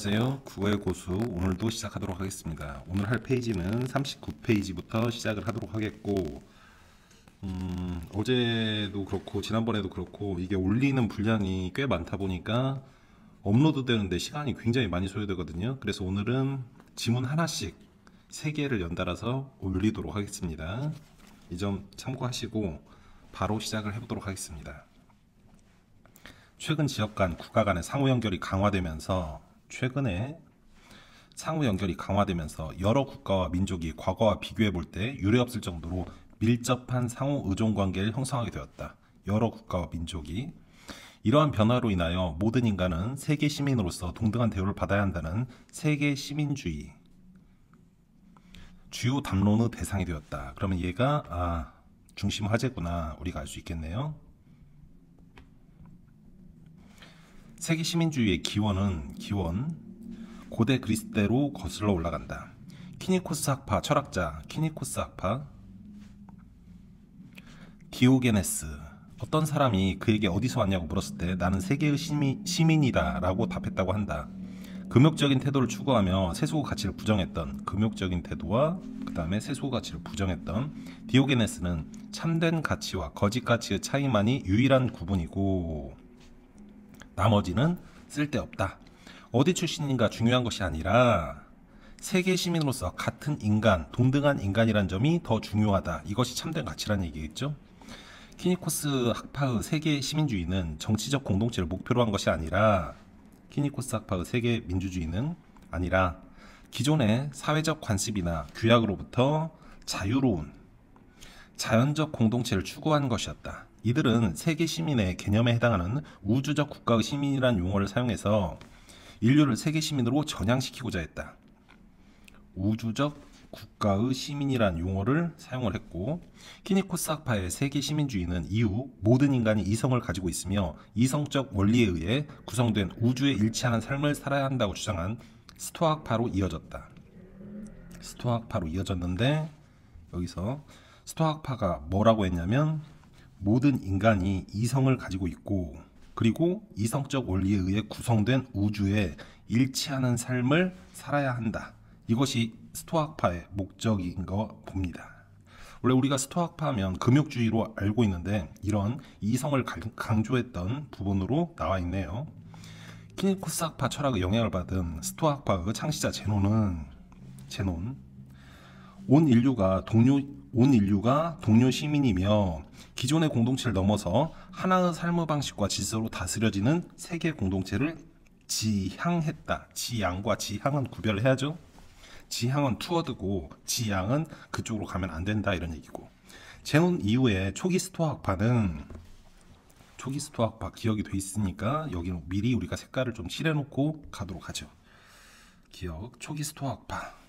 안녕하세요. 국어의 고수 오늘도 시작하도록 하겠습니다. 오늘 할 페이지는 39페이지부터 시작을 하도록 하겠고 어제도 그렇고 지난번에도 그렇고 이게 올리는 분량이 꽤 많다 보니까 업로드 되는데 시간이 굉장히 많이 소요되거든요. 그래서 오늘은 지문 하나씩 3개를 연달아서 올리도록 하겠습니다. 이 점 참고하시고 바로 시작을 해보도록 하겠습니다. 최근 지역 간 국가 간의 상호 연결이 강화되면서 여러 국가와 민족이 과거와 비교해 볼 때 유례없을 정도로 밀접한 상호 의존 관계를 형성하게 되었다. 여러 국가와 민족이 이러한 변화로 인하여 모든 인간은 세계 시민으로서 동등한 대우를 받아야 한다는 세계 시민주의 주요 담론의 대상이 되었다. 그러면 얘가 중심 화제구나 우리가 알 수 있겠네요. 세계 시민주의의 기원 고대 그리스 때로 거슬러 올라간다. 키니코스 학파 철학자 키니코스 학파 디오게네스 어떤 사람이 그에게 어디서 왔냐고 물었을 때 나는 세계의 시민이다 라고 답했다고 한다. 금욕적인 태도를 추구하며 세속의 가치를 부정했던 금욕적인 태도와 그 다음에 세속의 가치를 부정했던 디오게네스는 참된 가치와 거짓 가치의 차이만이 유일한 구분이고 나머지는 쓸데없다. 어디 출신인가 중요한 것이 아니라 세계 시민으로서 같은 인간, 동등한 인간이란 점이 더 중요하다. 이것이 참된 가치란 얘기겠죠. 키니코스 학파의 세계 시민주의는 정치적 공동체를 목표로 한 것이 아니라 키니코스 학파의 세계 민주주의는 아니라 기존의 사회적 관습이나 규약으로부터 자유로운 자연적 공동체를 추구한 것이었다. 이들은 세계 시민의 개념에 해당하는 우주적 국가의 시민이라는 용어를 사용해서 인류를 세계 시민으로 전향시키고자 했다. 우주적 국가의 시민이라는 용어를 사용을 했고 키니코스 학파의 세계 시민주의는 이후 모든 인간이 이성을 가지고 있으며 이성적 원리에 의해 구성된 우주에 일치하는 삶을 살아야 한다고 주장한 스토아학파로 이어졌다. 스토아학파로 이어졌는데 여기서 스토아학파가 뭐라고 했냐면 모든 인간이 이성을 가지고 있고 그리고 이성적 원리에 의해 구성된 우주에 일치하는 삶을 살아야 한다. 이것이 스토아학파의 목적인 거 봅니다. 원래 우리가 스토아학파 하면 금욕주의로 알고 있는데 이런 이성을 강조했던 부분으로 나와 있네요. 키니코스 학파 철학의 영향을 받은 스토아학파의 창시자 제논 온 인류가 동료 시민이며 기존의 공동체를 넘어서 하나의 삶의 방식과 질서로 다스려지는 세계 공동체를 지향했다. 지향과 지향은 구별을 해야죠. 지향은 투어드고 지향은 그쪽으로 가면 안 된다 이런 얘기고. 제논 이후에 초기 스토아학파 기억이 돼 있으니까 여기 미리 우리가 색깔을 좀 칠해놓고 가도록 하죠. 기억 초기 스토아학파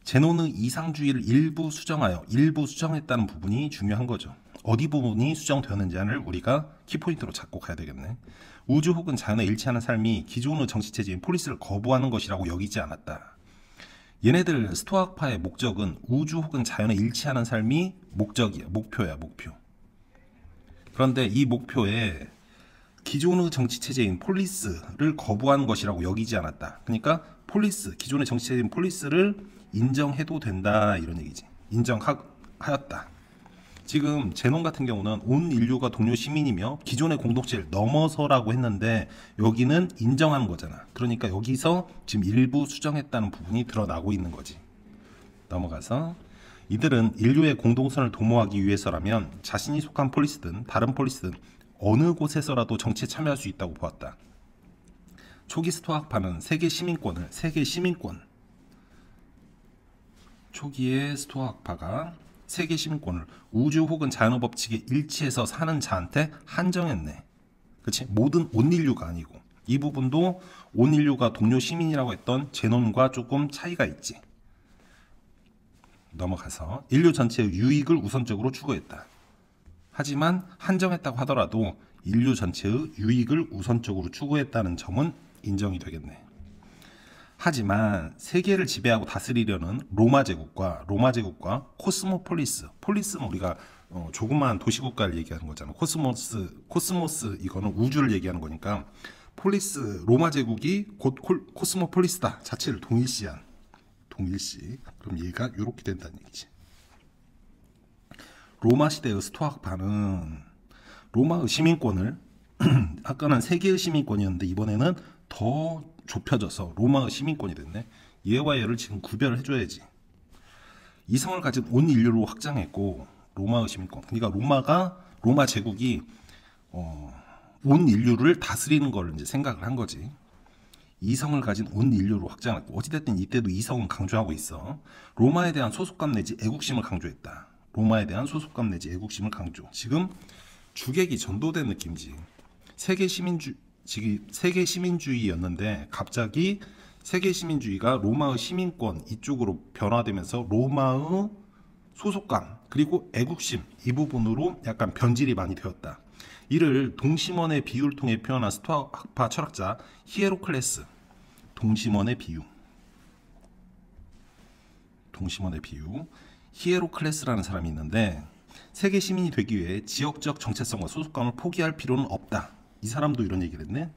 제논의 이상주의를 일부 수정했다는 부분이 중요한 거죠. 어디 부분이 수정되었는지를 우리가 키포인트로 잡고 가야 되겠네. 우주 혹은 자연에 일치하는 삶이 기존의 정치체제인 폴리스를 거부하는 것이라고 여기지 않았다. 얘네들 스토아학파의 목적은 우주 혹은 자연에 일치하는 삶이 목표야. 그런데 이 목표에 기존의 정치체제인 폴리스를 거부하는 것이라고 여기지 않았다. 그러니까 기존의 정치체제인 폴리스를 인정해도 된다 이런 얘기지. 인정하였다. 지금 제논 같은 경우는 온 인류가 동료 시민이며 기존의 공동체를 넘어서라고 했는데 여기는 인정하는 거잖아. 그러니까 여기서 지금 일부 수정했다는 부분이 드러나고 있는 거지. 넘어가서 이들은 인류의 공동선을 도모하기 위해서라면 자신이 속한 폴리스든 다른 폴리스든 어느 곳에서라도 정치에 참여할 수 있다고 보았다. 초기 스토아학파는 초기의 스토아학파가 세계 시민권을 우주 혹은 자연의 법칙에 일치해서 사는 자한테 한정했네. 그치? 온 인류가 아니고 이 부분도 온 인류가 동료 시민이라고 했던 제논과 조금 차이가 있지. 넘어가서 인류 전체의 유익을 우선적으로 추구했다. 하지만 한정했다고 하더라도 인류 전체의 유익을 우선적으로 추구했다는 점은 인정이 되겠네. 하지만 세계를 지배하고 다스리려는 로마 제국과 폴리스는 우리가 조그마한 도시국가를 얘기하는 거잖아. 코스모스 이거는 우주를 얘기하는 거니까 폴리스 로마 제국이 곧 코스모폴리스다 자체를 동일시한 동일시. 그럼 얘가 이렇게 된다는 얘기지. 로마 시대의 스토아파는 로마의 시민권을 아까는 세계의 시민권이었는데 이번에는 더 좁혀져서 로마의 시민권이 됐네. 얘와 얘를 지금 구별을 해줘야지. 이성을 가진 온 인류로 확장했고 로마의 시민권. 그러니까 로마 제국이 온 인류를 다스리는 걸 이제 생각을 한 거지. 이성을 가진 온 인류로 확장했고 어찌됐든 이때도 이성은 강조하고 있어. 로마에 대한 소속감 내지 애국심을 강조했다. 로마에 대한 소속감 내지 애국심을 강조. 지금 주객이 전도된 느낌이지. 세계 시민주의였는데 갑자기 세계 시민주의가 로마의 시민권 이쪽으로 변화되면서 로마의 소속감 그리고 애국심 이 부분으로 약간 변질이 많이 되었다. 이를 동심원의 비유를 통해 표현한 스토아파 철학자 히에로클레스. 동심원의 비유. 히에로클레스라는 사람이 있는데 세계 시민이 되기 위해 지역적 정체성과 소속감을 포기할 필요는 없다. 이 사람도 이런 얘기를 했네.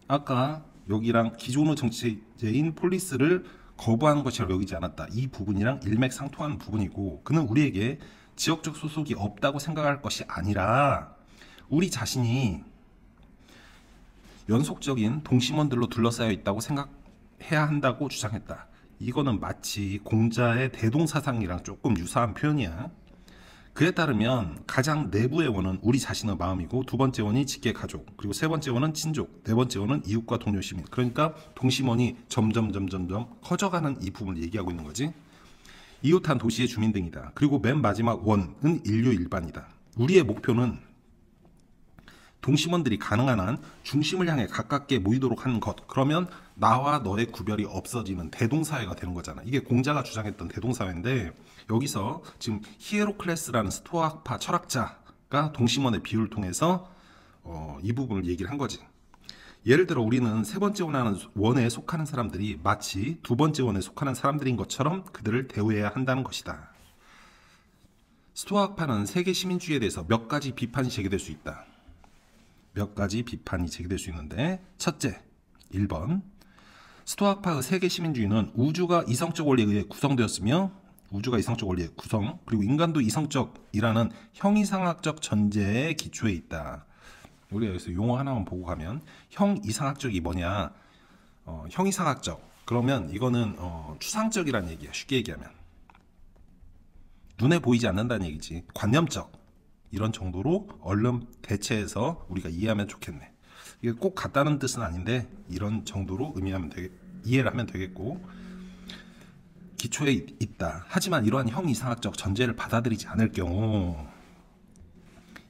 아까 여기랑 기존의 정치제인 폴리스를 거부하는 것이라고 여기지 않았다. 이 부분이랑 일맥상통하는 부분이고 그는 우리에게 지역적 소속이 없다고 생각할 것이 아니라 우리 자신이 연속적인 동심원들로 둘러싸여 있다고 생각해야 한다고 주장했다. 이거는 마치 공자의 대동사상이랑 조금 유사한 표현이야. 그에 따르면 가장 내부의 원은 우리 자신의 마음이고 두 번째 원이 직계 가족 그리고 세 번째 원은 친족 네 번째 원은 이웃과 동료 시민. 그러니까 동심원이 점점 커져가는 이 부분을 얘기하고 있는 거지. 이웃한 도시의 주민 등이다. 그리고 맨 마지막 원은 인류 일반이다. 우리의 목표는 동심원들이 가능한 한 중심을 향해 가깝게 모이도록 하는 것. 그러면 나와 너의 구별이 없어지는 대동사회가 되는 거잖아. 이게 공자가 주장했던 대동사회인데 여기서 지금 히에로클레스라는 스토아파 철학자가 동심원의 비유를 통해서 이 부분을 얘기를 한 거지. 예를 들어 우리는 세 번째 원에 속하는 사람들이 마치 두 번째 원에 속하는 사람들인 것처럼 그들을 대우해야 한다는 것이다. 스토아파는 세계 시민주의에 대해서 몇 가지 비판이 제기될 수 있다. 몇 가지 비판이 제기될 수 있는데 첫째, 1번 스토아파의 세계 시민주의는 우주가 이성적 원리에 의해 구성되었으며 우주가 이성적 원리의 구성 그리고 인간도 이성적이라는 형이상학적 전제의 기초에 있다. 우리가 여기서 용어 하나만 보고 가면 형이상학적이 뭐냐. 형이상학적 그러면 이거는 추상적이라는 얘기야. 쉽게 얘기하면 눈에 보이지 않는다는 얘기지. 관념적 이런 정도로 얼른 대체해서 우리가 이해하면 좋겠네. 이게 꼭 같다는 뜻은 아닌데 이런 정도로 이해를 하면 되겠고 기초에 있다. 하지만 이러한 형이상학적 전제를 받아들이지 않을 경우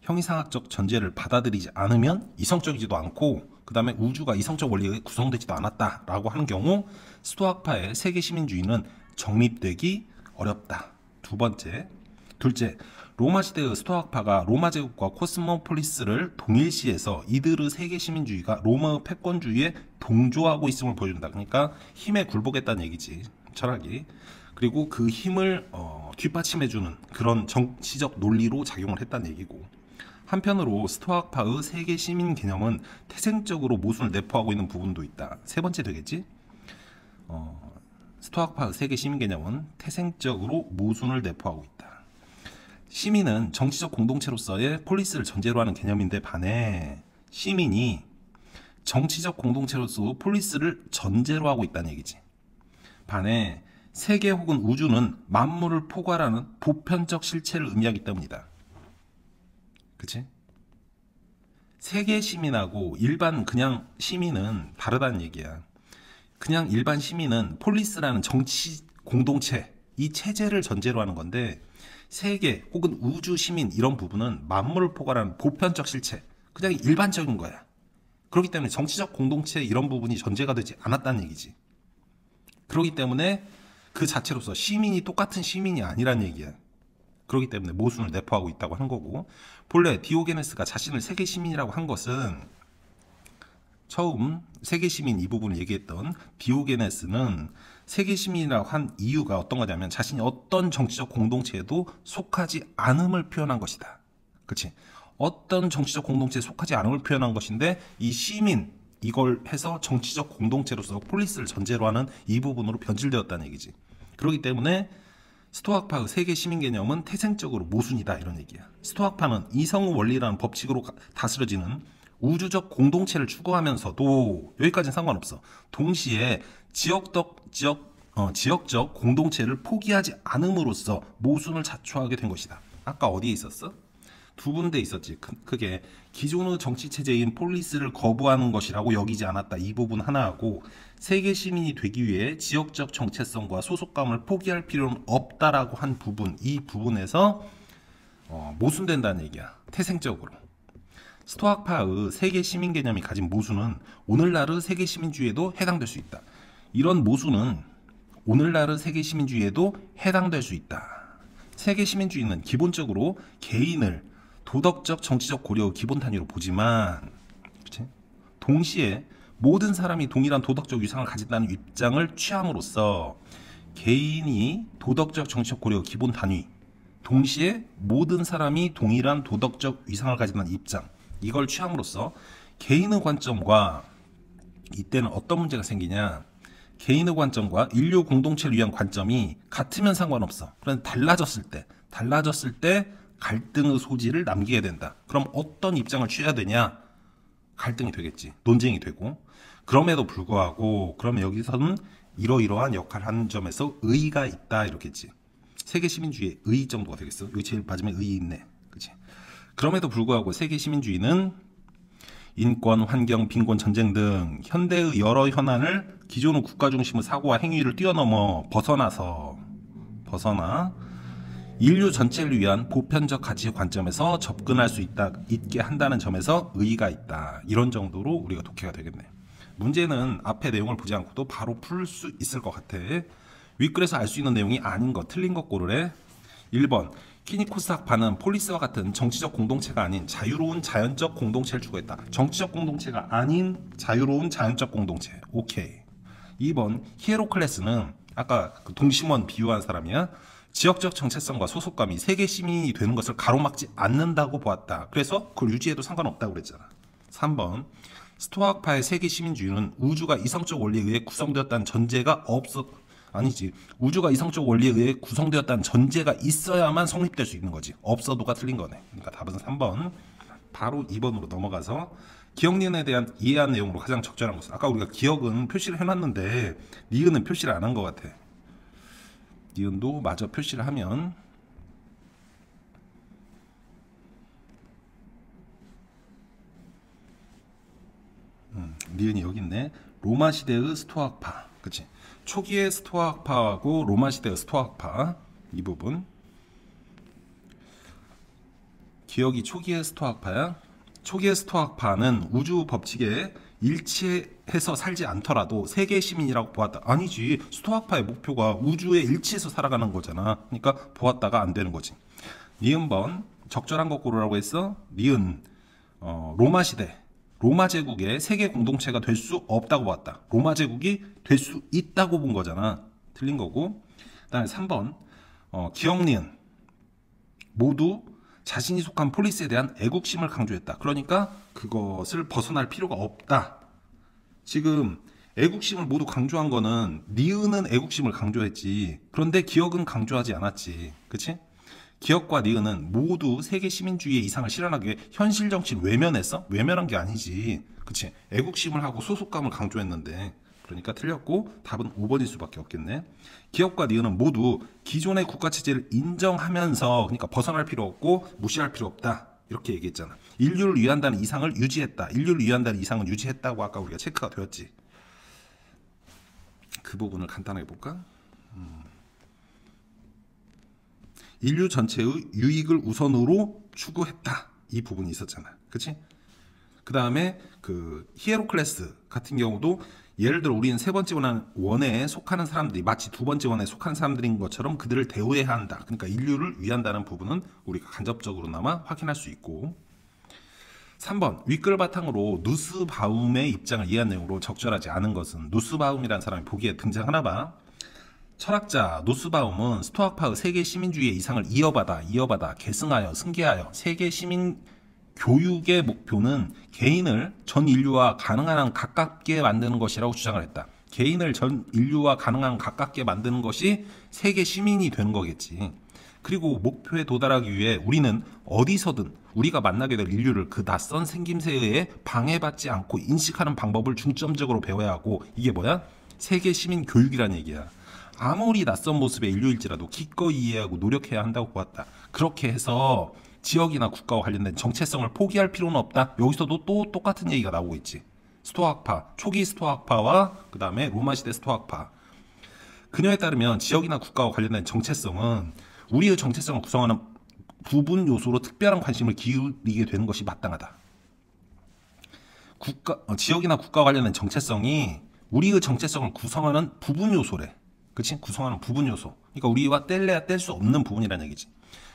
형이상학적 전제를 받아들이지 않으면 이성적이지도 않고 그 다음에 우주가 이성적 원리에 구성되지도 않았다라고 하는 경우 스토아파의 세계 시민주의는 정립되기 어렵다. 둘째, 로마 시대의 스토아파가 로마 제국과 코스모폴리스를 동일시해서 이들의 세계 시민주의가 로마의 패권주의에 동조하고 있음을 보여준다. 그러니까 힘에 굴복했다는 얘기지. 철학이. 그리고 그 힘을 뒷받침해주는 그런 정치적 논리로 작용을 했다는 얘기고 한편으로 스토아파의 세계 시민 개념은 태생적으로 모순을 내포하고 있는 부분도 있다. 세 번째 되겠지? 스토아파의 세계 시민 개념은 태생적으로 모순을 내포하고 있다. 시민은 정치적 공동체로서의 폴리스를 전제로 하는 개념인데 반해 시민이 정치적 공동체로서 폴리스를 전제로 하고 있다는 얘기지. 반해 세계 혹은 우주는 만물을 포괄하는 보편적 실체를 의미하기 때문이다. 그치? 세계 시민하고 일반 그냥 시민은 다르다는 얘기야. 그냥 일반 시민은 폴리스라는 정치 공동체 이 체제를 전제로 하는 건데 세계 혹은 우주 시민 이런 부분은 만물을 포괄하는 보편적 실체 그냥 일반적인 거야. 그렇기 때문에 정치적 공동체 이런 부분이 전제가 되지 않았다는 얘기지. 그렇기 때문에 그 자체로서 시민이 똑같은 시민이 아니란 얘기야. 그렇기 때문에 모순을 내포하고 있다고 하는 거고 본래 디오게네스가 자신을 세계 시민이라고 한 것은 처음 세계 시민 이 부분을 얘기했던 디오게네스는 세계 시민이라고 한 이유가 어떤 거냐면 자신이 어떤 정치적 공동체에도 속하지 않음을 표현한 것이다. 그치? 어떤 정치적 공동체에 속하지 않음을 표현한 것인데 이 시민 이걸 해서 정치적 공동체로서 폴리스를 전제로 하는 이 부분으로 변질되었다는 얘기지. 그렇기 때문에 스토아파의 세계 시민 개념은 태생적으로 모순이다 이런 얘기야. 스토아파는 이성 원리라는 법칙으로 다스려지는 우주적 공동체를 추구하면서도 여기까지는 상관없어. 동시에 지역적 공동체를 포기하지 않음으로써 모순을 자초하게 된 것이다. 아까 어디에 있었어? 두 군데 있었지. 그게 기존의 정치 체제인 폴리스를 거부하는 것이라고 여기지 않았다. 이 부분 하나하고 세계 시민이 되기 위해 지역적 정체성과 소속감을 포기할 필요는 없다라고 한 부분, 이 부분에서 모순된다는 얘기야. 태생적으로. 스토아파의 세계 시민 개념이 가진 모순은 오늘날의 세계 시민주의에도 해당될 수 있다. 이런 모순은 오늘날의 세계 시민주의에도 해당될 수 있다. 세계 시민주의는 기본적으로 개인을 도덕적 정치적 고려의 기본 단위로 보지만, 그치? 동시에 모든 사람이 동일한 도덕적 위상을 가진다는 입장을 취함으로써 개인이 도덕적 정치적 고려의 기본 단위, 동시에 모든 사람이 동일한 도덕적 위상을 가진다는 입장, 이걸 취함으로써 개인의 관점과, 이때는 어떤 문제가 생기냐, 개인의 관점과 인류 공동체를 위한 관점이 같으면 상관없어. 그런데 달라졌을 때 갈등의 소지를 남기게 된다. 그럼 어떤 입장을 취해야 되냐? 갈등이 되겠지. 논쟁이 되고. 그럼에도 불구하고 그러면 여기서는 이러이러한 역할을 하는 점에서 의의가 있다 이렇겠지. 세계 시민주의의 의의 정도가 되겠어. 여기 제일 마지막에 의의 있네. 그치? 그럼에도 불구하고 세계 시민주의는 인권, 환경, 빈곤, 전쟁 등 현대의 여러 현안을 기존의 국가 중심의 사고와 행위를 뛰어넘어 벗어나 인류 전체를 위한 보편적 가치 관점에서 접근할 수 있게 한다는 점에서 의의가 있다. 이런 정도로 우리가 독해가 되겠네. 문제는 앞에 내용을 보지 않고도 바로 풀 수 있을 것 같아. 윗글에서 알 수 있는 내용이 아닌 것, 틀린 것 고르래. 1번 키니코스 학파는 폴리스와 같은 정치적 공동체가 아닌 자유로운 자연적 공동체를 추구했다. 정치적 공동체가 아닌 자유로운 자연적 공동체. 오케이. 2번 히에로클레스는 아까 그 동심원 비유한 사람이야. 지역적 정체성과 소속감이 세계 시민이 되는 것을 가로막지 않는다고 보았다. 그래서 그걸 유지해도 상관없다고 그랬잖아. 3번 스토아학파의 세계 시민주의는 우주가 이성적 원리에 의해 구성되었다는 전제가 우주가 이성적 원리에 의해 구성되었다는 전제가 있어야만 성립될 수 있는 거지. 없어도가 틀린 거네. 그러니까 답은 3번. 바로 2번으로 넘어가서 기억니은에 대한 이해한 내용으로 가장 적절한 것은, 아까 우리가 기억은 표시를 해놨는데 니은은 표시를 안 한 것 같아. 니은도 마저 표시를 하면 니은이 여기 있네. 로마 시대의 스토아학파. 그치? 초기의 스토아학파하고 로마 시대의 스토아학파, 이 부분. 기억이 초기의 스토아학파야. 초기의 스토아학파는 우주 법칙에 일치해서 살지 않더라도 세계 시민이라고 보았다. 아니지. 스토아학파의 목표가 우주에 일치해서 살아가는 거잖아. 그러니까 보았다가 안 되는 거지. 니은번 적절한 거 고르라고 했어. 니은 로마 시대, 로마 제국의 세계 공동체가 될 수 없다고 봤다. 로마 제국이 될 수 있다고 본 거잖아. 틀린 거고. 그다음에 3번 기억니은 모두 자신이 속한 폴리스에 대한 애국심을 강조했다. 그러니까 그것을 벗어날 필요가 없다. 지금 애국심을 모두 강조한 거는 니은은 애국심을 강조했지. 그런데 기억은 강조하지 않았지. 그치? 기억과 니은은 모두 세계 시민주의의 이상을 실현하기 위해 현실 정치를 외면했어? 외면한 게 아니지. 그치? 애국심을 하고 소속감을 강조했는데. 그러니까 틀렸고 답은 5번일 수밖에 없겠네. 기억과 니은은 모두 기존의 국가체제를 인정하면서, 그러니까 벗어날 필요 없고 무시할 필요 없다. 이렇게 얘기했잖아. 인류를 위한다는 이상을 유지했다. 인류를 위한다는 이상은 유지했다고 아까 우리가 체크가 되었지. 그 부분을 간단하게 볼까? 인류 전체의 유익을 우선으로 추구했다. 이 부분이 있었잖아. 그치? 그 다음에 그 히에로클레스 같은 경우도 예를 들어 우리는 세 번째 원에 속하는 사람들이 마치 두 번째 원에 속한 사람들인 것처럼 그들을 대우해야 한다. 그러니까 인류를 위한다는 부분은 우리가 간접적으로나마 확인할 수 있고. 3번 윗글 바탕으로 누스바움의 입장을 이해한 내용으로 적절하지 않은 것은, 누스바움이라는 사람이 보기에 등장하나 봐. 철학자 누스바움은 스토아파의 세계 시민주의의 이상을 이어받아 계승하여 승계하여 세계 시민 교육의 목표는 개인을 전 인류와 가능한 한 가깝게 만드는 것이라고 주장을 했다. 개인을 전 인류와 가능한 한 가깝게 만드는 것이 세계 시민이 되는 거겠지. 그리고 목표에 도달하기 위해 우리는 어디서든 우리가 만나게 될 인류를 그 낯선 생김새에 의해 방해받지 않고 인식하는 방법을 중점적으로 배워야 하고, 이게 뭐야? 세계 시민 교육이란 얘기야. 아무리 낯선 모습의 인류일지라도 기꺼이 이해하고 노력해야 한다고 보았다. 그렇게 해서 지역이나 국가와 관련된 정체성을 포기할 필요는 없다. 여기서도 또 똑같은 얘기가 나오고 있지. 스토아학파, 초기 스토아학파와 그 다음에 로마시대 스토아학파. 그녀에 따르면 지역이나 국가와 관련된 정체성은 우리의 정체성을 구성하는 부분 요소로 특별한 관심을 기울이게 되는 것이 마땅하다. 지역이나 국가와 관련된 정체성이 우리의 정체성을 구성하는 부분 요소래. 그치? 구성하는 부분 요소. 그러니까 우리와 뗄래야 뗄 수 없는 부분이라는 얘기지.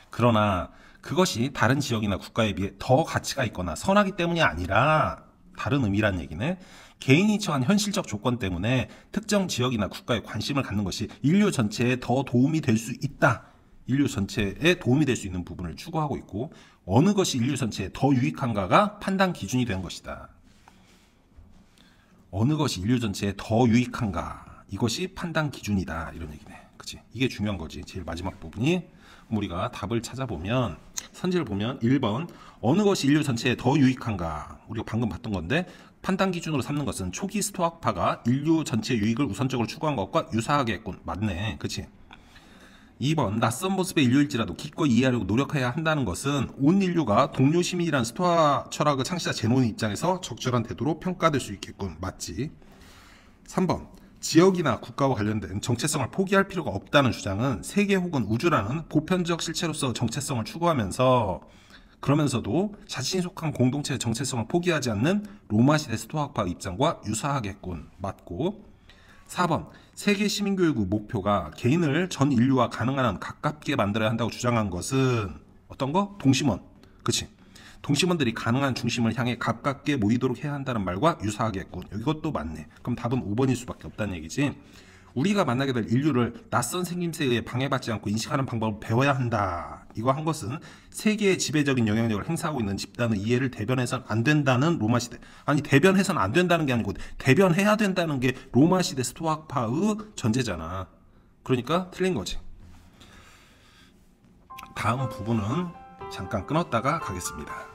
그러나 그것이 다른 지역이나 국가에 비해 더 가치가 있거나 선하기 때문이 아니라, 다른 의미라는 얘기네. 개인이 처한 현실적 조건 때문에 특정 지역이나 국가에 관심을 갖는 것이 인류 전체에 더 도움이 될 수 있다. 인류 전체에 도움이 될 수 있는 부분을 추구하고 있고, 어느 것이 인류 전체에 더 유익한가가 판단 기준이 되는 것이다. 어느 것이 인류 전체에 더 유익한가, 이것이 판단 기준이다, 이런 얘기네. 그치? 이게 중요한 거지. 제일 마지막 부분이. 우리가 답을 찾아보면, 선지를 보면 1번 어느 것이 인류 전체에 더 유익한가, 우리가 방금 봤던 건데, 판단 기준으로 삼는 것은 초기 스토아파가 인류 전체의 유익을 우선적으로 추구한 것과 유사하게 했군. 맞네. 그치? 2번 낯선 모습의 인류일지라도 기꺼이 이해하려고 노력해야 한다는 것은 온 인류가 동료 시민이란 스토아 철학의 창시자 제논의 입장에서 적절한 태도로 평가될 수 있겠군. 맞지? 3번 지역이나 국가와 관련된 정체성을 포기할 필요가 없다는 주장은 세계 혹은 우주라는 보편적 실체로서 정체성을 추구하면서, 그러면서도 자신이 속한 공동체의 정체성을 포기하지 않는 로마시대 스토아파 입장과 유사하겠군. 맞고, 4번 세계 시민교육의 목표가 개인을 전 인류와 가능한 한 가깝게 만들어야 한다고 주장한 것은 어떤 거? 동심원. 그치? 동심원들이 가능한 중심을 향해 가깝게 모이도록 해야 한다는 말과 유사하겠군. 이것도 맞네. 그럼 답은 5번일 수밖에 없다는 얘기지. 우리가 만나게 될 인류를 낯선 생김새에 의해 방해받지 않고 인식하는 방법을 배워야 한다. 이거 한 것은 세계의 지배적인 영향력을 행사하고 있는 집단의 이해를 대변해서는 안 된다는 로마시대. 아니, 대변해서는 안 된다는 게 아니고 대변해야 된다는 게 로마시대 스토아파의 전제잖아. 그러니까 틀린 거지. 다음 부분은 잠깐 끊었다가 가겠습니다.